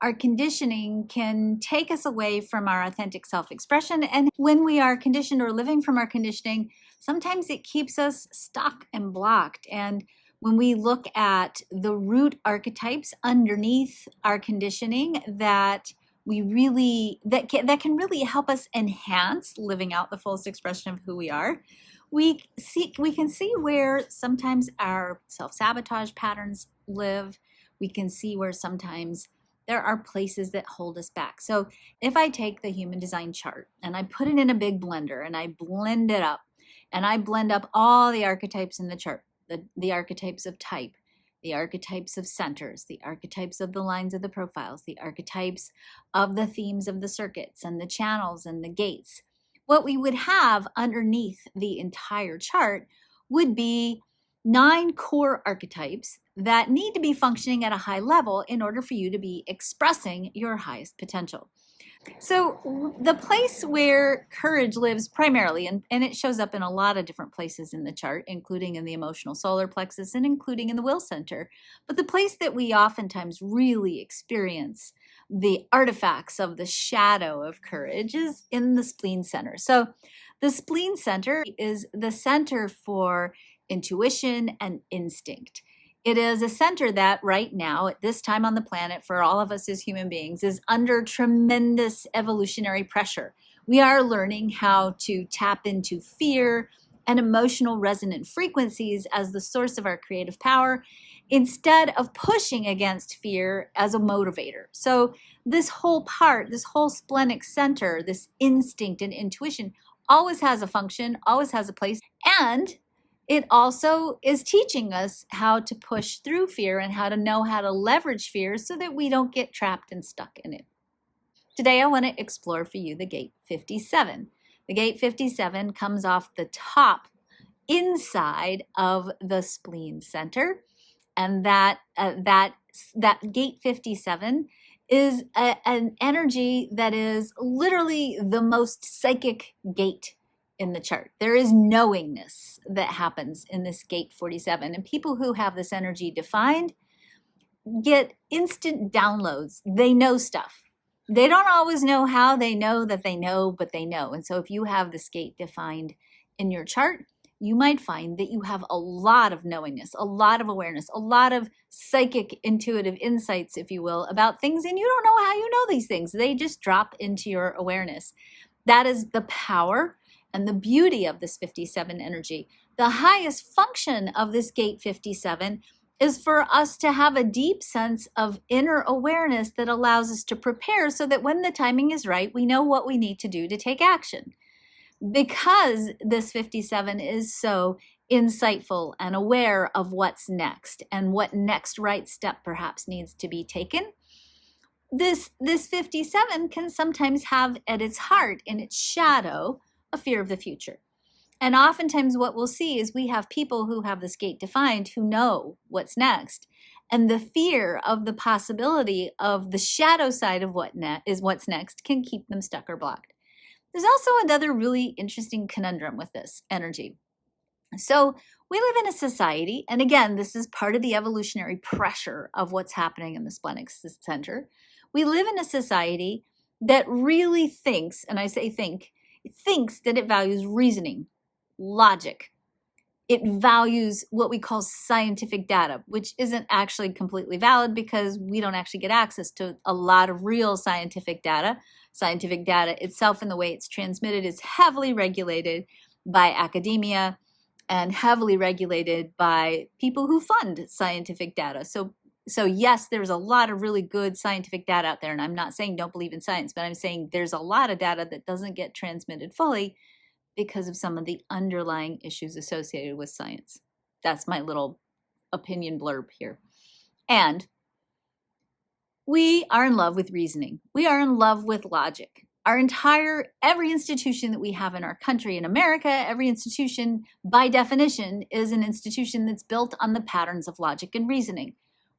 our conditioning can take us away from our authentic self-expression. And when we are conditioned or living from our conditioning, sometimes it keeps us stuck and blocked. And when we look at the root archetypes underneath our conditioning that can really help us enhance living out the fullest expression of who we are, we can see where sometimes our self-sabotage patterns live. We can see where sometimes there are places that hold us back. So if I take the human design chart and I put it in a big blender and I blend it up, and I blend up all the archetypes in the chart, the archetypes of type, the archetypes of centers, the archetypes of the lines of the profiles, the archetypes of the themes of the circuits and the channels and the gates, what we would have underneath the entire chart would be 9 core archetypes that need to be functioning at a high level in order for you to be expressing your highest potential. So the place where courage lives primarily, and it shows up in a lot of different places in the chart, including in the emotional solar plexus and including in the will center, but the place that we oftentimes really experience the artifacts of the shadow of courage is in the spleen center. So the spleen center is the center for intuition and instinct. It is a center that right now, at this time on the planet, for all of us as human beings, is under tremendous evolutionary pressure. We are learning how to tap into fear and emotional resonant frequencies as the source of our creative power, instead of pushing against fear as a motivator. So this whole part, this whole splenic center, this instinct and intuition always has a function, always has a place, and it also is teaching us how to push through fear and how to know how to leverage fear so that we don't get trapped and stuck in it. Today, I want to explore for you the gate 57. The gate 57 comes off the top inside of the spleen center, and that gate 57 is an energy that is literally the most psychic gate in the chart. There is knowingness that happens in this gate 47, and people who have this energy defined get instant downloads. They know stuff. They don't always know how. They know that they know, but they know. And so if you have this gate defined in your chart, you might find that you have a lot of knowingness, a lot of awareness, a lot of psychic intuitive insights, if you will, about things, and you don't know how you know these things. They just drop into your awareness. That is the power and the beauty of this 57 energy. The highest function of this gate 57 is for us to have a deep sense of inner awareness that allows us to prepare so that when the timing is right, we know what we need to do to take action. Because this 57 is so insightful and aware of what's next and what next right step perhaps needs to be taken, this 57 can sometimes have at its heart, in its shadow, a fear of the future. And oftentimes what we'll see is we have people who have this gate defined who know what's next. And the fear of the possibility of the shadow side of what's next can keep them stuck or blocked. There's also another really interesting conundrum with this energy. So we live in a society, and again, this is part of the evolutionary pressure of what's happening in the splenic center. We live in a society that really thinks, and I say think, it thinks that it values reasoning, logic. It values what we call scientific data, which isn't actually completely valid because we don't actually get access to a lot of real scientific data. Scientific data itself and the way it's transmitted is heavily regulated by academia and heavily regulated by people who fund scientific data. So yes, there's a lot of really good scientific data out there, and I'm not saying don't believe in science, but I'm saying there's a lot of data that doesn't get transmitted fully because of some of the underlying issues associated with science. That's my little opinion blurb here. And we are in love with reasoning. We are in love with logic. Every institution that we have in our country, in America, every institution by definition is an institution that's built on the patterns of logic and reasoning.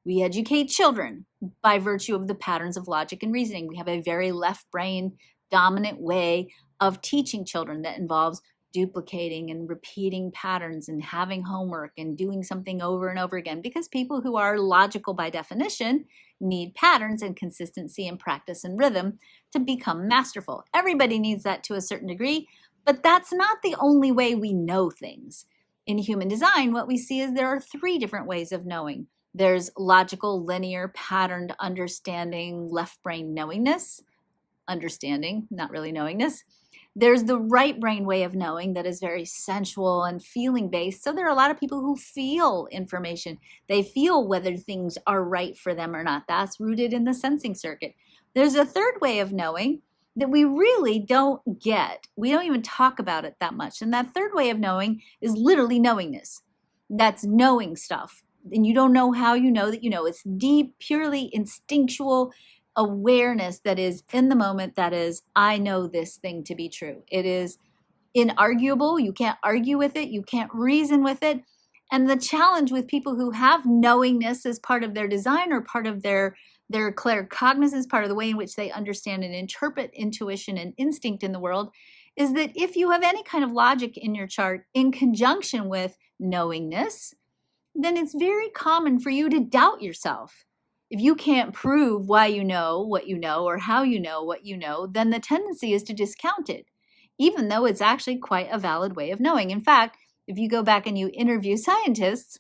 We educate children by virtue of the patterns of logic and reasoning. We have a very left brain dominant way of teaching children that involves duplicating and repeating patterns and having homework and doing something over and over again, because people who are logical by definition need patterns and consistency and practice and rhythm to become masterful. Everybody needs that to a certain degree, but that's not the only way we know things. In human design, what we see is there are 3 different ways of knowing. There's logical, linear, patterned understanding, left brain knowingness, understanding, not really knowingness. There's the right brain way of knowing that is very sensual and feeling based. So there are a lot of people who feel information. They feel whether things are right for them or not. That's rooted in the sensing circuit. There's a third way of knowing that we really don't get. We don't even talk about it that much. And that third way of knowing is literally knowingness. That's knowing stuff. And you don't know how you know that you know. It's deep, purely instinctual awareness that is in the moment, that is, I know this thing to be true. It is inarguable. You can't argue with it. You can't reason with it. And the challenge with people who have knowingness as part of their design or part of their claircognizance, part of the way in which they understand and interpret intuition and instinct in the world, is that if you have any kind of logic in your chart in conjunction with knowingness, then it's very common for you to doubt yourself. If you can't prove why you know what you know or how you know what you know, then the tendency is to discount it, even though it's actually quite a valid way of knowing. In fact, if you go back and you interview scientists,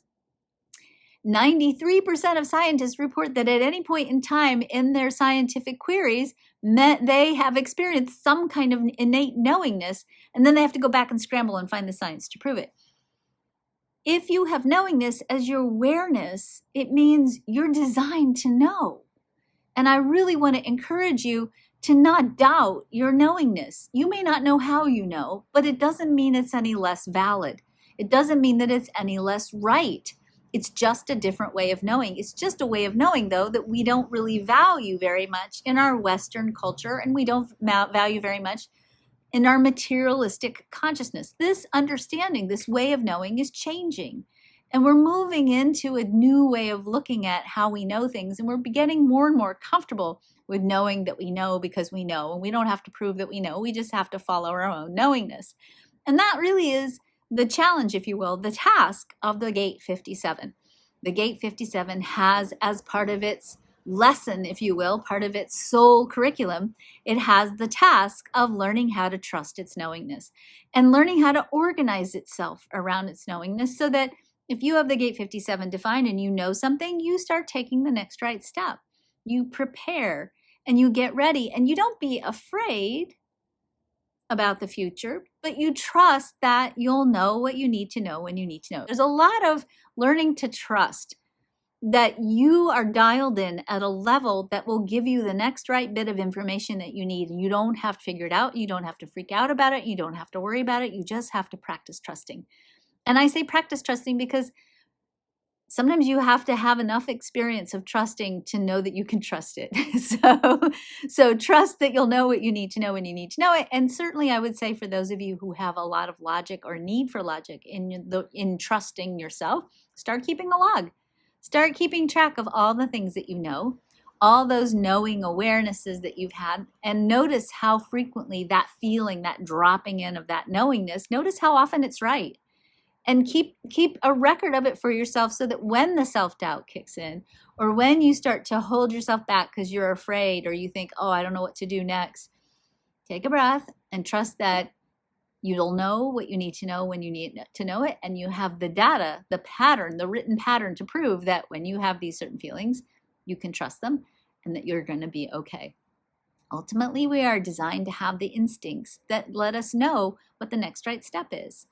93% of scientists report that at any point in time in their scientific queries, they have experienced some kind of innate knowingness, and then they have to go back and scramble and find the science to prove it. If you have knowingness as your awareness, it means you're designed to know. And I really want to encourage you to not doubt your knowingness. You may not know how you know, but it doesn't mean it's any less valid. It doesn't mean that it's any less right. It's just a different way of knowing. It's just a way of knowing, though, that we don't really value very much in our Western culture, and we don't value very much in our materialistic consciousness. This understanding, this way of knowing is changing. And we're moving into a new way of looking at how we know things. And we're getting more and more comfortable with knowing that we know because we know. And we don't have to prove that we know. We just have to follow our own knowingness. And that really is the challenge, if you will, the task of the Gate 57. The Gate 57 has, as part of its lesson, if you will, part of its soul curriculum, it has the task of learning how to trust its knowingness and learning how to organize itself around its knowingness, so that if you have the Gate 57 defined and you know something, you start taking the next right step. You prepare and you get ready, and you don't be afraid about the future, but you trust that you'll know what you need to know when you need to know. There's a lot of learning to trust that you are dialed in at a level that will give you the next right bit of information that you need. You don't have to figure it out. You don't have to freak out about it. You don't have to worry about it. You just have to practice trusting. And I say practice trusting because sometimes you have to have enough experience of trusting to know that you can trust it. So trust that you'll know what you need to know when you need to know it. And certainly I would say for those of you who have a lot of logic or need for logic in trusting yourself, start keeping a log. Start keeping track of all the things that you know, all those knowing awarenesses that you've had, and notice how frequently that feeling, that dropping in of that knowingness, notice how often it's right. And keep a record of it for yourself, so that when the self-doubt kicks in, or when you start to hold yourself back because you're afraid, or you think, oh, I don't know what to do next, take a breath and trust that you'll know what you need to know when you need to know it. And you have the data, the pattern, the written pattern to prove that when you have these certain feelings, you can trust them and that you're going to be okay. Ultimately, we are designed to have the instincts that let us know what the next right step is.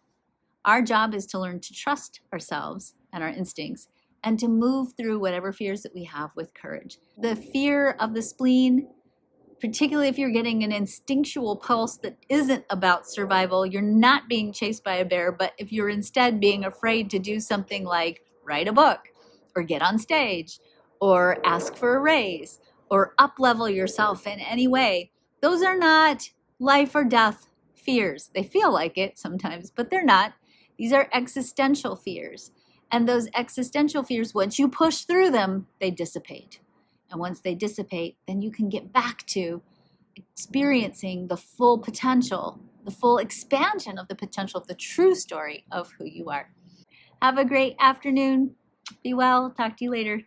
Our job is to learn to trust ourselves and our instincts, and to move through whatever fears that we have with courage. The fear of the spleen, particularly if you're getting an instinctual pulse that isn't about survival, you're not being chased by a bear, but if you're instead being afraid to do something like write a book, or get on stage, or ask for a raise, or up-level yourself in any way, those are not life or death fears. They feel like it sometimes, but they're not. These are existential fears. And those existential fears, once you push through them, they dissipate. And once they dissipate, then you can get back to experiencing the full potential the full expansion of the potential of the true story of who you are. Have a great afternoon. Be well. Talk to you later.